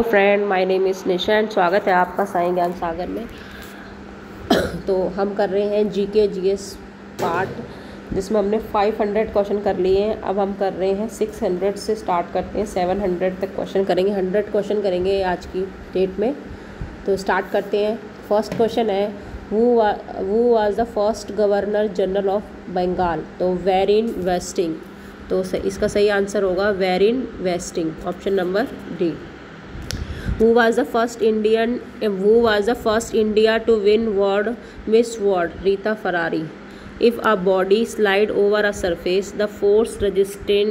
Friend, my name is Nisha and स्वागत है आपका साईं ज्ञान सागर में। तो हम कर रहे हैं जीके जीएस पार्ट, जिसमें हमने 500 क्वेश्चन कर लिए हैं। अब हम कर रहे हैं 600 से स्टार्ट करते हैं, 700 तक क्वेश्चन करेंगे। 100 क्वेश्चन करेंगे आज की डेट में। तो स्टार्ट करते हैं। फर्स्ट क्वेश्चन है, who was the first governor general of Bengal? तो वेरिन वेस्टिंग। तो इसका सही आंसर होगा Warren Hastings, option number D. Who was the first India to win World Miss World? Rita Ferrari. If a body slide over a surface, the force resisting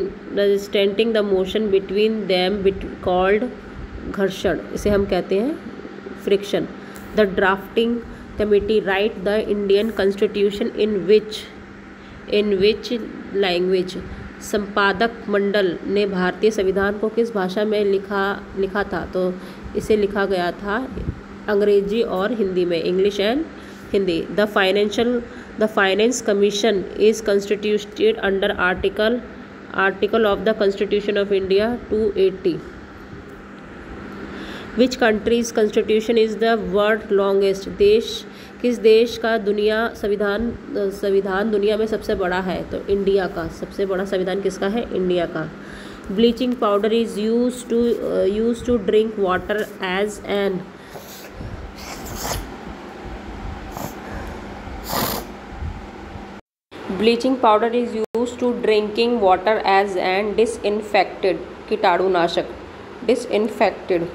the motion between them called घर्षण, इसे हम कहते हैं friction. The drafting committee write the Indian Constitution in which language? संपादक मंडल ने भारतीय संविधान को किस भाषा में लिखा था? तो इसे लिखा गया था अंग्रेजी और हिंदी में, English and Hindi. The finance commission is constituted under article of the constitution of India 280। Which countries constitution is the world longest? किस देश का संविधान दुनिया में सबसे बड़ा है? तो इंडिया का। सबसे बड़ा संविधान किसका है? इंडिया का। Bleaching powder is use to drink water as an bleaching powder is use to drinking water as an disinfected, कीटाणुनाशक, disinfected.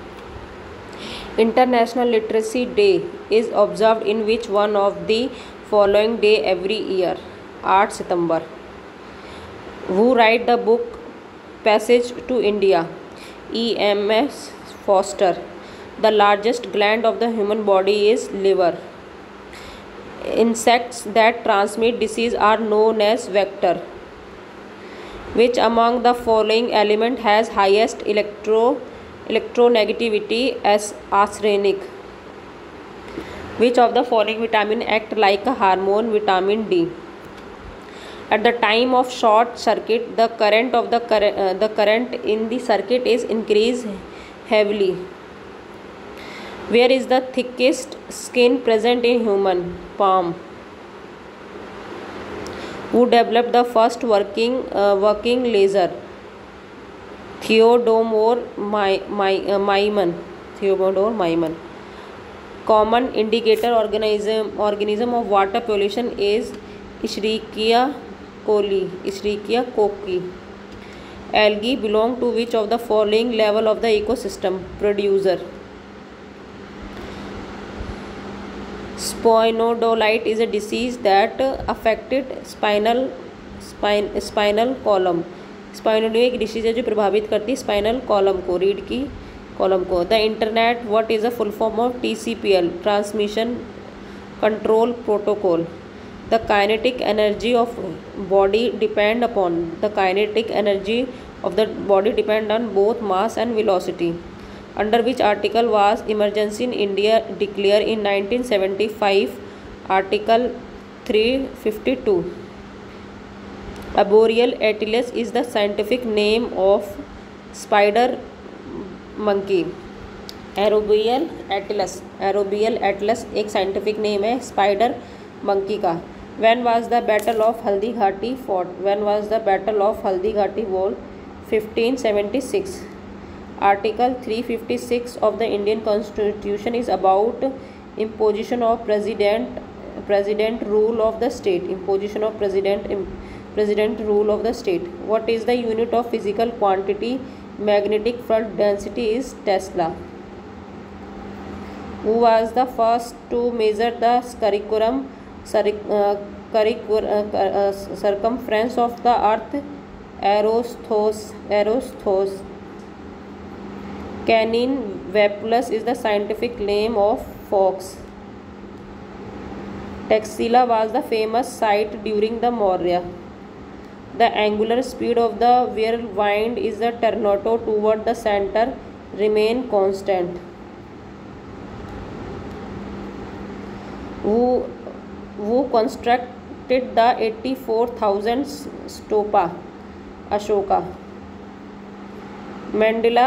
International Literacy Day is observed in which one of the following day every year? 8 September. Who write the book Passage to India? E.M.S. Foster. The largest gland of the human body is liver. Insects that transmit disease are known as vector. Which among the following element has highest electronegativity as arsenic? Which of the following vitamin act like a hormone? Vitamin D. At the time of short circuit, the current in the circuit is increased heavily. Where is the thickest skin present in human? Palm. Who developed the first working laser? Theodore Maiman. Common indicator organism of water pollution is Escherichia coli. Algae belong to which of the following level of the ecosystem? Producer. Spinodolite is a disease that affected spinal column. स्पाइनोडियो एक disease है जो प्रभावित करती है spinal column को, रीढ़ की column को। The internet what is a full form of TCPL? Transmission control protocol. The kinetic energy of body depend upon both mass and velocity. Under which article was emergency in India declare in 1975? Article 352। Arboreal atlas is the scientific name of spider monkey. Arboreal atlas एक scientific name है spider monkey का। When was the battle of Haldi Ghati fought? When was the battle of Haldi Ghati won? 1576. Article 356 of the Indian Constitution is about imposition of president rule of the state. Imposition of president rule of the state. What is the unit of physical quantity? Magnetic field density is Tesla. Who was the first to measure the circumference of the earth? Eratosthenes. Canin Vapulus is the scientific name of fox. Taxila was the famous site during the Maurya. The angular speed of the whirlwind is the tornado toward the center remain constant. Who constructed the 84,000 stupa? Ashoka. Mandela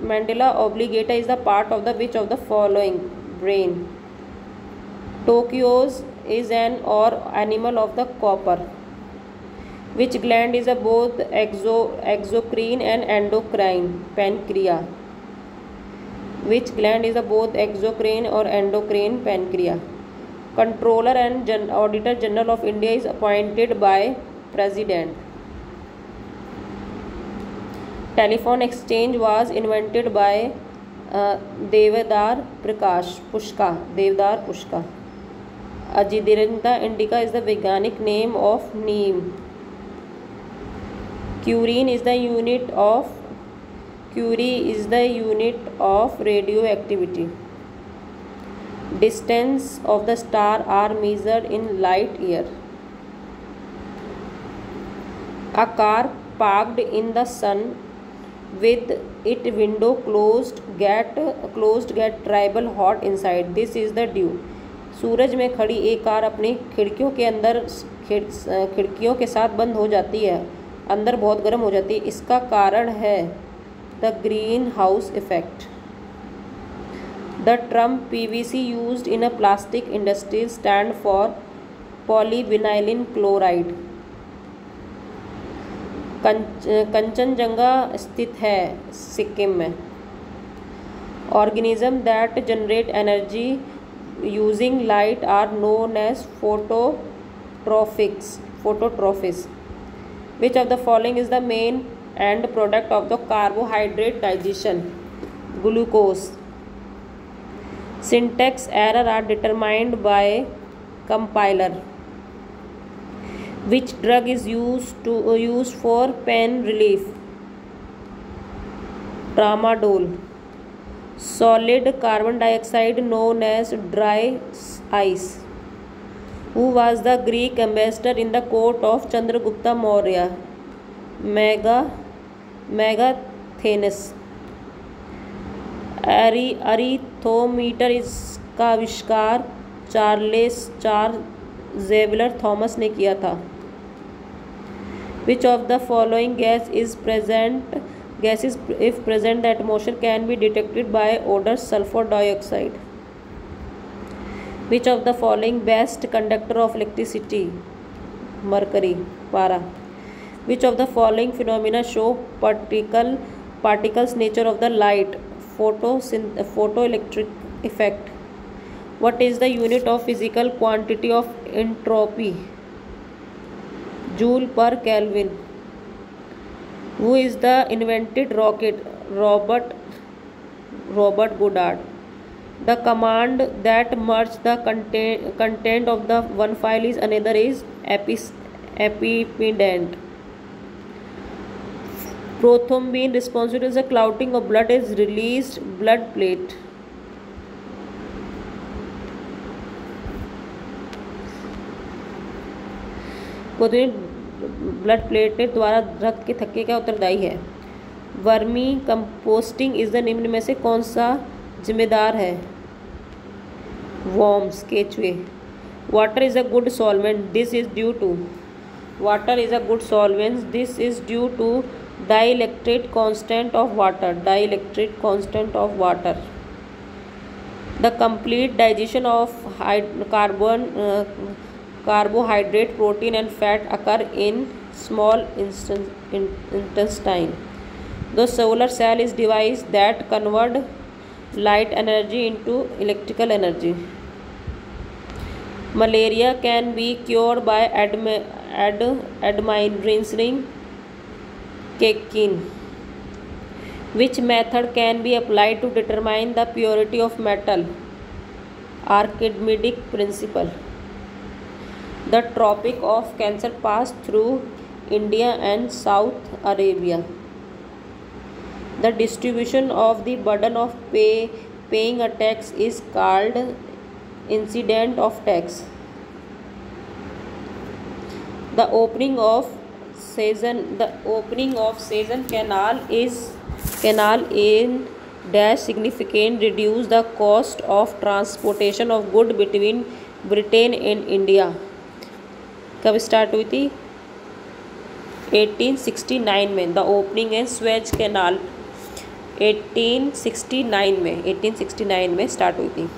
Mandela obligata is the part of the which of the following? Brain. Tokyo's is an or animal of the copper. Which gland is a both exocrine and endocrine? Pancreas. Which gland is a both exocrine or endocrine? Pancreas. Controller and Auditor General of India is appointed by President. Telephone exchange was invented by Devdar Pushpa. Ajidirantha indica is the Vaiganic name of neem. Curie is the unit of radioactivity. Distance of the star are measured in light year. A car parked in the sun with its window closed get tribal hot inside. This is the dew. सूरज में खड़ी एक car अपनी खिड़कियों के साथ बंद हो जाती है, अंदर बहुत गर्म हो जाती है. इसका कारण है the green house effect. The term PVC used in a plastic industry stand for polyvinyl chloride. Kanchenjunga स्थित है सिक्किम में. Organism that generate energy using light are known as phototrophs. Which of the following is the main end product of the carbohydrate digestion? Glucose. Syntax error are determined by compiler. Which drug is used for pain relief? Tramadol. Solid carbon dioxide known as dry ice. Who was the Greek ambassador in the court of Chandragupta Maurya? Megasthenes. अरीथोमीटर इसका आविष्कार Charles Xavier Thomas ने किया था. Which of the following gas is if present the atmosphere can be detected by odor? Sulfur dioxide. Which of the following best conductor of electricity? Mercury. Para. Which of the following phenomena show particles nature of the light? Photoelectric effect. What is the unit of physical quantity of entropy? Joule per Kelvin. Who is the invented rocket? Robert Goddard. The command that merges the content of the one file is another is append. Prothrombin responsible as a clotting of blood is released blood plate. Blood platelet द्वारा रक्त के थक्के का उत्तरदायी है. Vermi composting is the निम्न में से कौन सा जिम्मेदार है? वॉर्म्स, केचुए. Water is a good solvent. This is due to. Water is a good solvent. This is due to dielectric constant of water. Dielectric constant of water. The complete digestion of carbohydrate, protein and fat occur in small intestine. The solar cell is device that convert light energy into electrical energy. Malaria can be cured by administering quinine. Which method can be applied to determine the purity of metal? Archimedes principle. The Tropic of Cancer passed through India and South Arabia. The distribution of the burden of paying a tax is called incidence of tax. The opening of Suez Canal in dash significant reduce the cost of transportation of goods between Britain and India. कब start हुई थी? 1869 में. The opening in Suez canal 1869 में start हुई थी।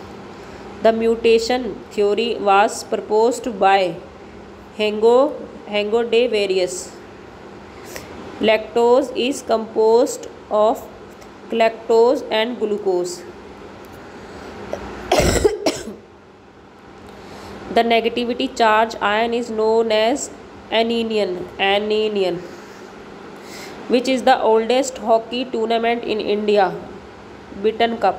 The mutation theory was proposed by Hugo de Vries. Lactose is composed of lactose and glucose. The negativity charge ion is known as anion, which is the oldest hockey tournament in India, Beaton Cup.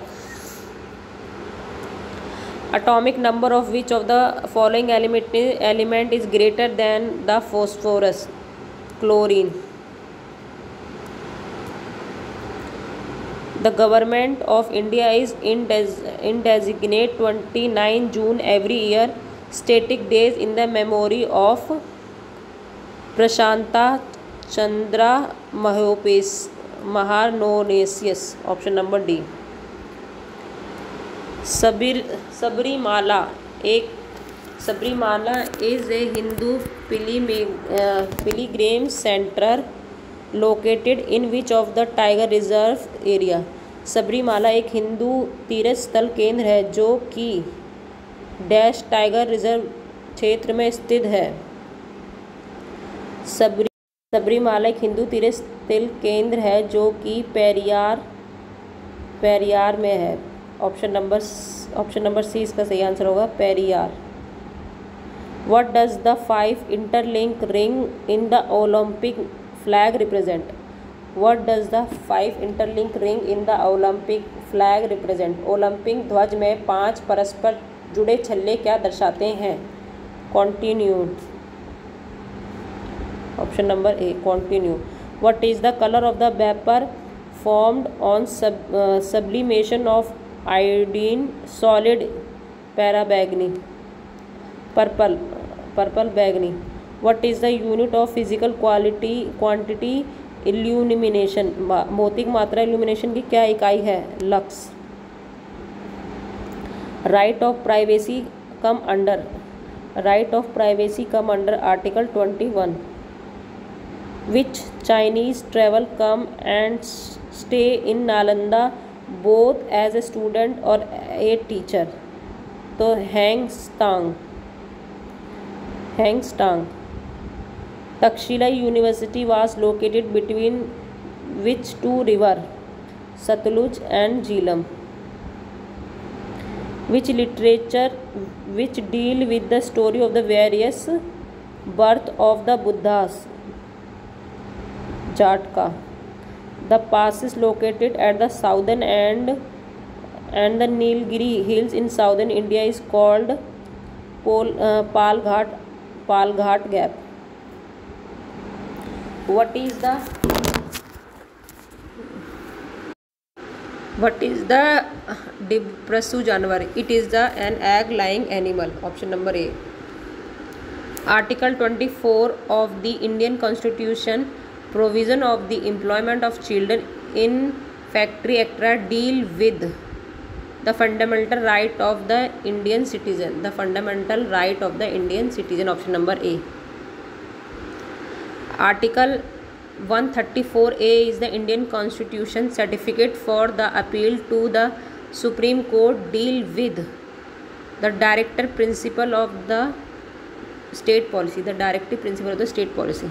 Atomic number of which of the following element is greater than the phosphorus? Chlorine. The government of India is designate 29 June every year static days in the memory of Prashanta Chandra Maharnonesius. Option number D. Sabrimala is a Hindu pilgrim center located in which of the tiger reserve area? Sabarimala एक हिंदू तीर्थ स्थल केंद्र है जो कि dash tiger reserve क्षेत्र में स्थित है। सबरीमाला एक हिंदू तीर्थ स्थल केंद्र है जो कि पेरियार में है। ऑप्शन नंबर सी इसका सही आंसर होगा, Periyar. What does the 5 interlink ring in the Olympic flag represent? What does the 5 interlink ring in the Olympic flag represent? Olympic ध्वज में 5 परस्पर जुड़े छल्ले क्या दर्शाते हैं? Continued. Option number A, continue. What is the color of the vapor formed on sublimation of iodine solid? Parabagni. Purple bagni. What is the unit of physical quantity? Illumination, भौतिक मात्रा इल्यूमिनेशन की क्या इकाई है? Lux. Right of privacy come under article 21। Which Chinese travel come and stay in Nalanda both as a student और a teacher? तो Hiuen Tsang. Takshashila university was located between which two river? Satluj and Jhelum. Which literature deal with the story of the various birth of the Buddhas? Jatka. The pass is located at the southern end and the Nilgiri hills in southern India is called Palghat Gap. What is the डिप्रेसु जानवर? It is an egg laying animal. Option number A. Article 24 of the Indian Constitution, provision of the employment of children in factory etc. deal with the fundamental right of the Indian citizen. The fundamental right of the Indian citizen. Option number A. Article 134A is the Indian Constitution certificate for the appeal to the Supreme Court deal with the directive principle of the state policy. The directive principle of the state policy.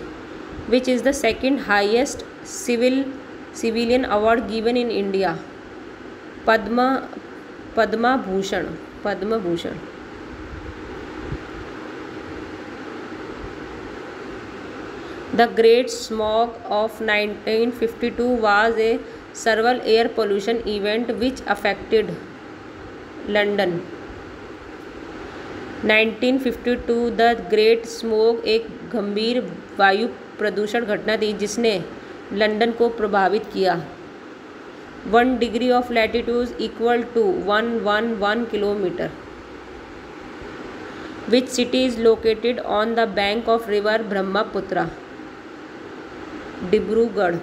Which is the second highest civilian award given in India? Padma Bhushan. The Great Smog of 1952 was a several air pollution event which affected London. 1952 the great smog एक गंभीर वायु प्रदूषण घटना थी जिसने London को प्रभावित किया। 1 degree of latitude equal to 111 kilometre. Which city is located on the bank of river Brahmaputra? Dibrugarh.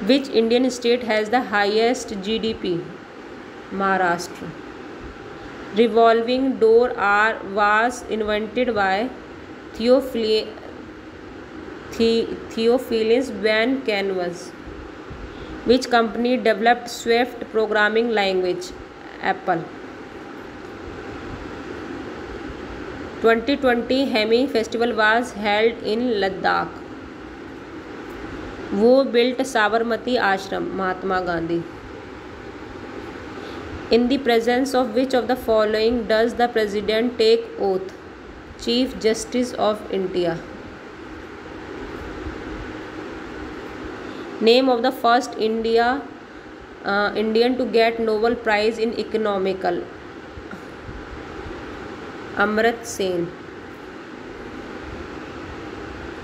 Which Indian state has the highest GDP? Maharashtra. Revolving door was invented by Theophilus Van Canvas. Which company developed Swift programming language? Apple. 2020 Hemi festival was held in Ladakh. Who built Sabarmati Ashram? Mahatma Gandhi. In the presence of which of the following does the President take oath? Chief Justice of India. Name of the first Indian to get Nobel Prize in Economics. Amartya Sen.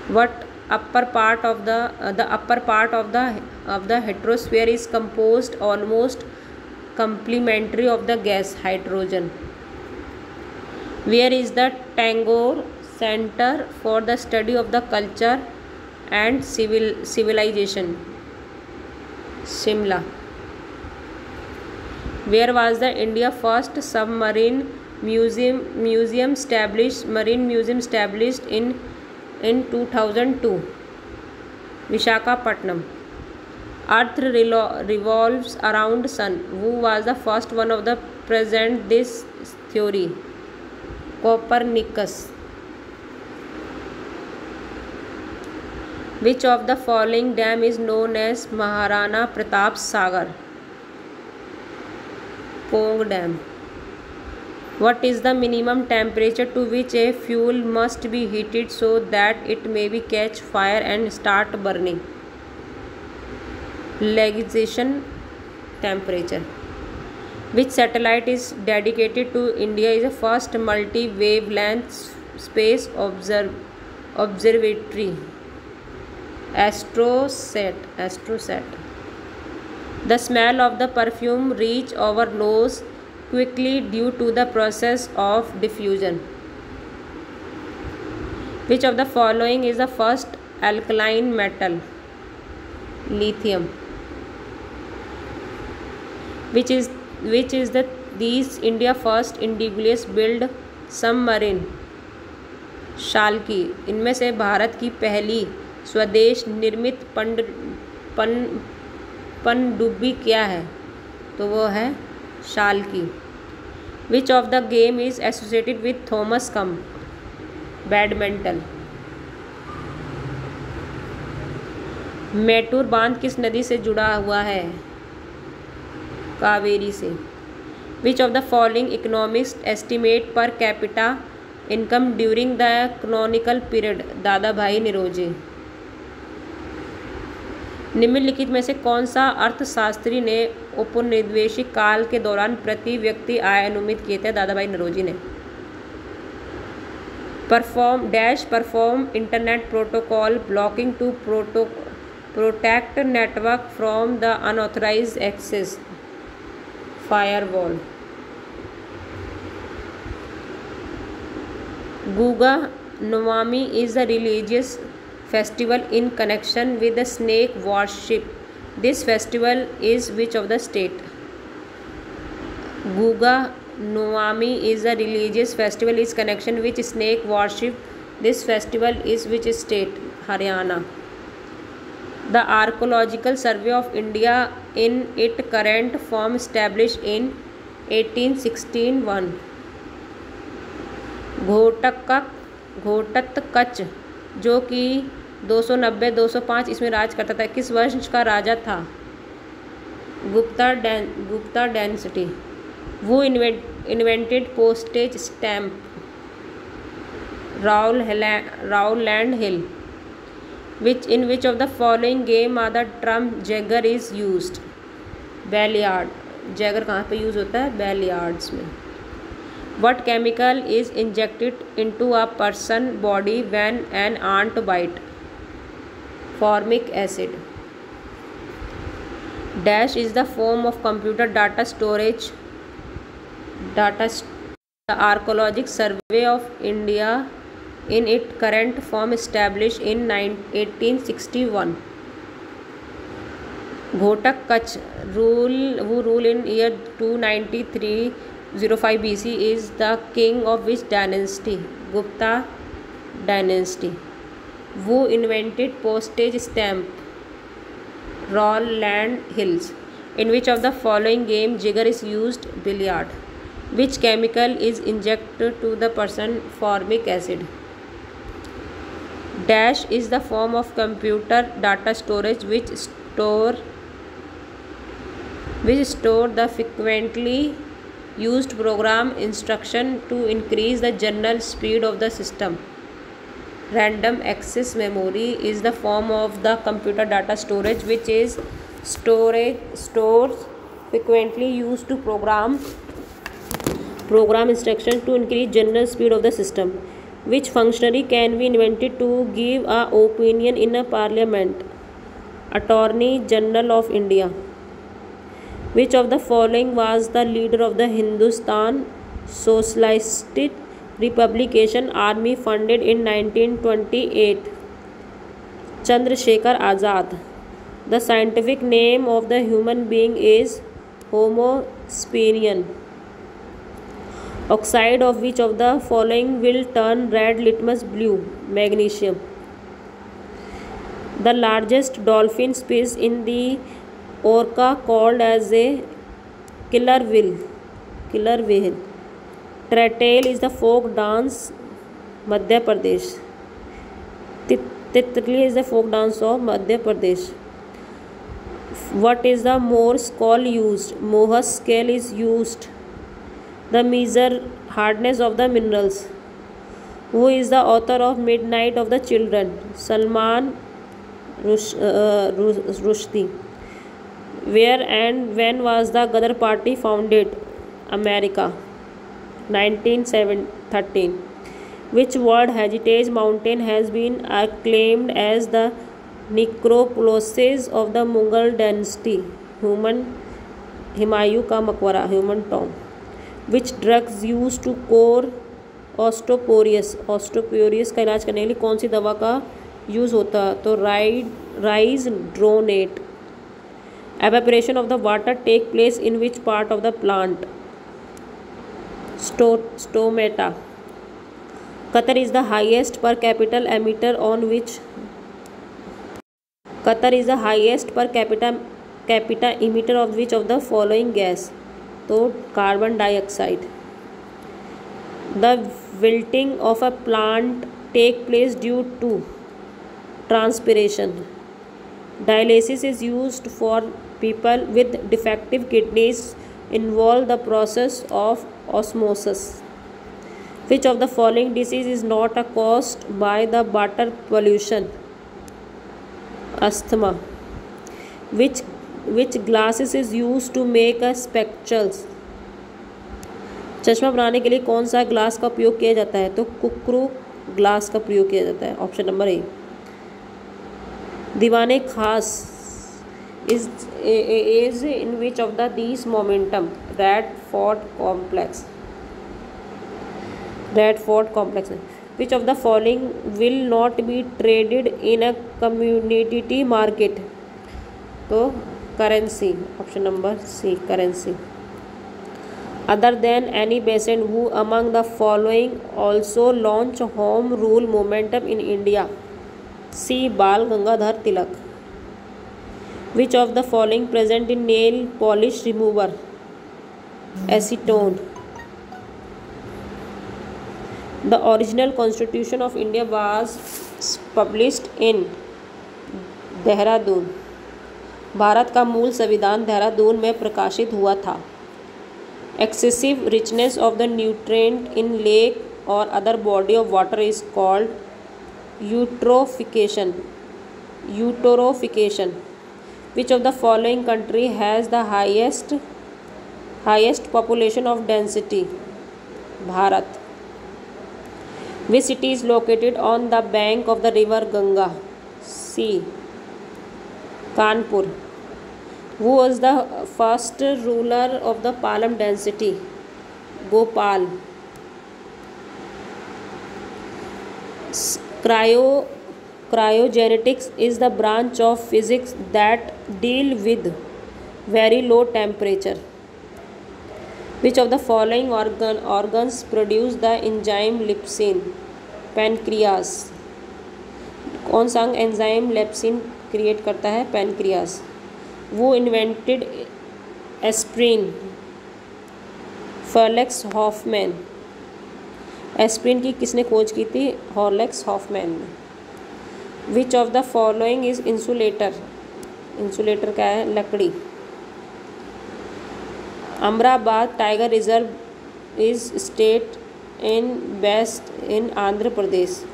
What upper part of the heterosphere is composed almost complementary of the gas hydrogen? Where is the Tagore Center for the Study of the Culture and Civilization? Shimla. Where was the India first submarine museum established in 2002? Visakhapatnam. Earth revolves around sun. Who was the first one of the present this theory? Copernicus. Which of the following dam is known as Maharana Pratap Sagar? Pong Dam. What is the minimum temperature to which a fuel must be heated so that it may be catch fire and start burning? Liquefaction temperature. Which satellite is dedicated to India is the first multi-wavelength space observatory? Astrosat. The smell of the perfume reach our nose quickly due to the process of diffusion. Which of the following is the first alkaline metal? Lithium. Which is these India first indigenous build submarine? Shalki. इनमें से भारत की पहली स्वदेश निर्मित पनडुब्बी क्या है? तो वो है Shalki. Which of the game is associated with Thomas Cup? Badminton. Mettur बांध किस नदी से जुड़ा हुआ है? कावेरी से. Which of the following economists estimate per capita income during the colonial period? दादा भाई निरोजे. निम्नलिखित में से कौन सा अर्थशास्त्री ने औपनिवेशिक काल के दौरान प्रति व्यक्ति आय अनुमित किए थे? दादा भाई नौरोजी ने. Perform internet protocol blocking to protect network from the unauthorised access. Firewall. Guga Navami is a religious festival in connection with the snake worship. This festival is which of the state? Guga Navami is a religious festival in connection with snake worship. This festival is which state? Haryana. The Archaeological Survey of India in its current form established in 1861. घोटक Kutch जो कि 290-205 इसमें राज करता था किस वंश का राजा था? Gupta dynasty. Who invented postage stamp? Rowland Hill. In which of the following game are the term jigger is used? Billiard. Jigger कहाँ पे यूज़ होता है? बैलियार्ड्स में. What chemical is injected into a person's body when an ant bite? Formic acid. Dash is the form of computer data storage. The Archaeological Survey of India in its current form established in 1861. Ghotak Kach who ruled in year 293-05 BC is the king of which dynasty? Gupta dynasty. Who invented postage stamp? Rowland Hills. In which of the following game jigger is used? Billiard. Which chemical is injected to the person? Formic acid. Dash is the form of computer data storage which store the frequently used program instruction to increase the general speed of the system. Random access memory is the form of the computer data storage which is stores frequently used to program instruction to increase general speed of the system. Which functionary can be invented to give a opinion in a parliament? Attorney General of India. Which of the following was the leader of the Hindustan Socialist Republication Army founded in 1928? Chandrasekhar Azad. The scientific name of the human being is Homo sapien. Oxide of which of the following will turn red litmus blue? Magnesium. The largest dolphin species in the orca called as a killer whale. Tratail is the folk dance Madhya Pradesh. Titlili is the folk dance of Madhya Pradesh. What is the Morse call used? Mohs scale is used. The measure hardness of the minerals. Who is the author of Midnight of the Children? Salman Rushdie. Where and when was the Ghadar Party founded? America. 1913. Which World Heritage Mountain has been acclaimed as the necropolis of the Mughal dynasty? Humayun ka मकबरा, human tomb. Which drugs used to cure osteoporosis का इलाज करने के लिए कौन सी दवा का use होता है? तो राइजड्रोनेट. Evaporation of the water take place in which part of the plant? Stomata. Qatar is the highest per capita emitter on which? Qatar is the highest per capita emitter of which of the following gas? तो carbon dioxide. The wilting of a plant take place due to transpiration. Dialysis is used for people with defective kidneys. Involve the process of osmosis. Which of the following disease is not caused by the water pollution? Asthma. Which glasses is used to make a spectacles? चश्मा बनाने के लिए कौन सा glass का प्रयोग किया जाता है? तो कुकरू ग्लास का प्रयोग किया जाता है. Option number A. दीवाने खास is in which of these momentum? Radford complex. Which of the following will not be traded in a commodity market? तो currency. Option number C, currency. Other than Annie Besant, who among the following also launched home rule movement in India? C, Bal Gangadhar Tilak. Which of the following present in nail polish remover? Acetone. The original Constitution of India was published in Dehradun. Bharat का मूल संविधान देहरादून में प्रकाशित हुआ था. Excessive richness of the nutrient in lake or other body of water is called eutrophication. Which of the following country has the highest population of density? Bharat. Which city is located on the bank of the river Ganga? C, Kanpur. Who was the first ruler of the Palam dynasty? Gopal. Cryogenetics is the branch of physics that deal with very low temperature. Which of the following organs produce the enzyme lepsin? Pancreas. कौन सा enzyme लेप्सिन create करता है? Pancreas. Who invented aspirin? Felix Hoffmann. Aspirin की किसने खोज की थी? Felix Hoffmann ने। Which of the following is insulator? Insulator क्या है? लकड़ी। Amrabad tiger reserve is state in best in Andhra Pradesh.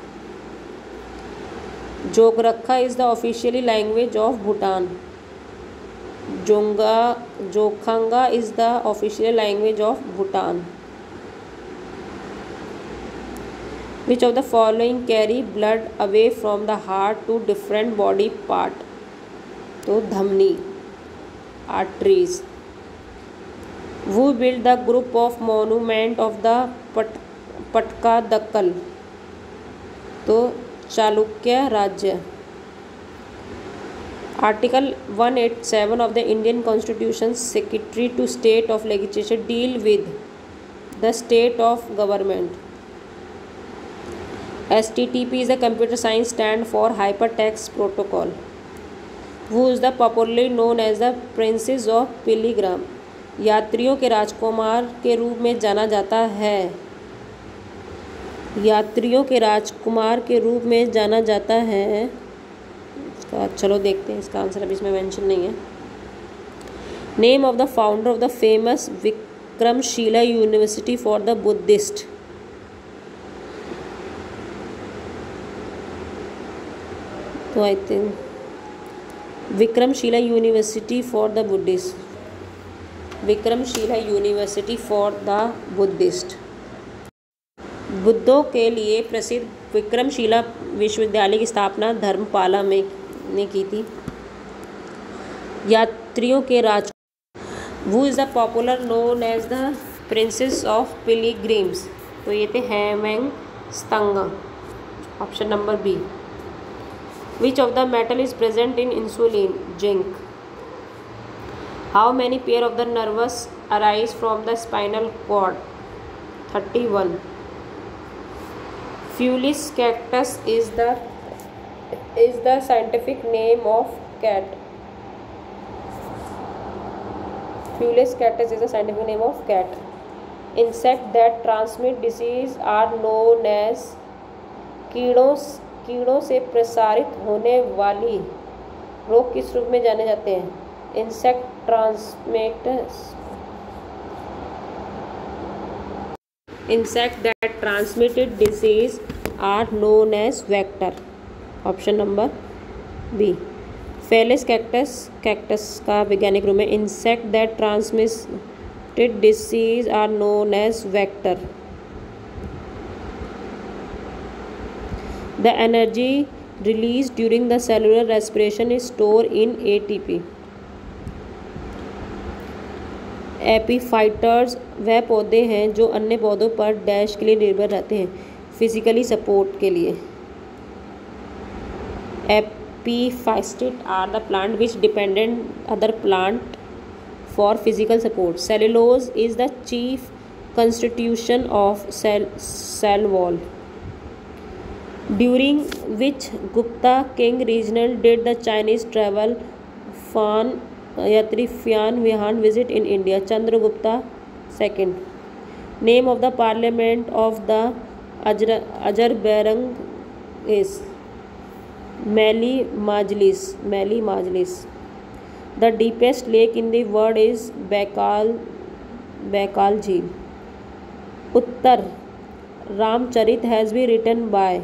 जोगरखा is the officially language of Bhutan. Dzongkha is the official language of Bhutan. Which of the following carry blood away from the heart to different body part? तो धमनी, arteries. Who build the group of monument of the Pattadakal? तो चालुक्य राज्य। Article 187 of the Indian constitution secretary to state of legislature deal with the state of government. STTP is a computer science stand for hypertext protocol. Who is the popularly known as the Princess of Pilgrim? यात्रियों के राजकुमार के रूप में जाना जाता है। यात्रियों के राजकुमार के रूप में जाना जाता है। चलो देखते हैं, इसका आंसर अभी इसमें मेंशन नहीं है। Name of the founder of the famous Vikramshila university for the Buddhist? तो I think Vikramshila university for the Buddhist. Vikramshila university for the Buddhist. बुद्धों के लिए प्रसिद्ध विक्रमशिला विश्वविद्यालय की स्थापना धर्मपाला में ने की थी। यात्रियों के राज। Who is the popular known as the princess of pilgrims? तो ये थे Hiuen Tsang. Option number B. Which of the metal is present in insulin? Zinc. How many pair of the nerves arise from the spinal cord? 31. Fulis cactus is the scientific name of cat. Fulis cactus is the scientific name of cat. Insect that transmit disease are known as? कीड़ों से प्रसारित होने वाली रोग किस रूप में जाने जाते हैं? Insect that transmitted disease are known as vector. Option number B. फेलिस कैक्टस का वैज्ञानिक रूप में insect that transmitted disease are known as vector. The energy release during the cellular respiration is store in ATP। Epiphytes वह पौधे हैं जो अन्य पौधों पर डैश के लिए निर्भर रहते हैं, फिजिकली सपोर्ट के लिए। एपीफाइस्टिड are the plant which dependent other plant for physical support. Cellulose is the chief constitution of cell wall. During which Gupta king regional did the Chinese travel फॉन यात्रीफियान विहान visit in India? Chandragupta second. Name of the parliament of the Azerbaijan is? Milli Majlis. The deepest lake in the world is Baikal झील। Uttar Ramcharit has been written by?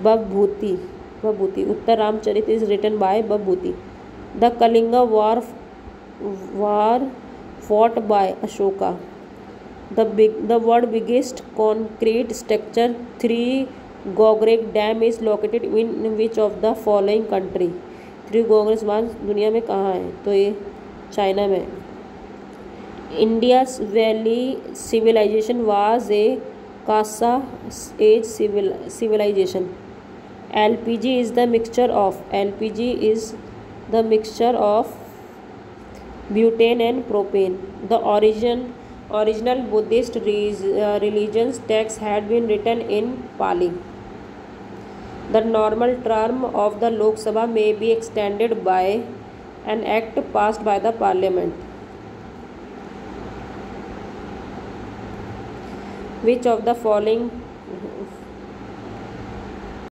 Bhavabhuti. Uttar Ramcharit is written by बभूति। The Kalinga war fought by Ashoka. The world biggest concrete structure 3 Gogrek Dam is located in which of the following country? 3 Gogrek बांध दुनिया में कहाँ है? तो ये China में। India's valley civilization was a Kasa age civilization. LPG is the mixture of butane and propane. The original Buddhist religion's text had been written in Pali. The normal term of the Lok Sabha may be extended by An act passed by the parliament. Which of the following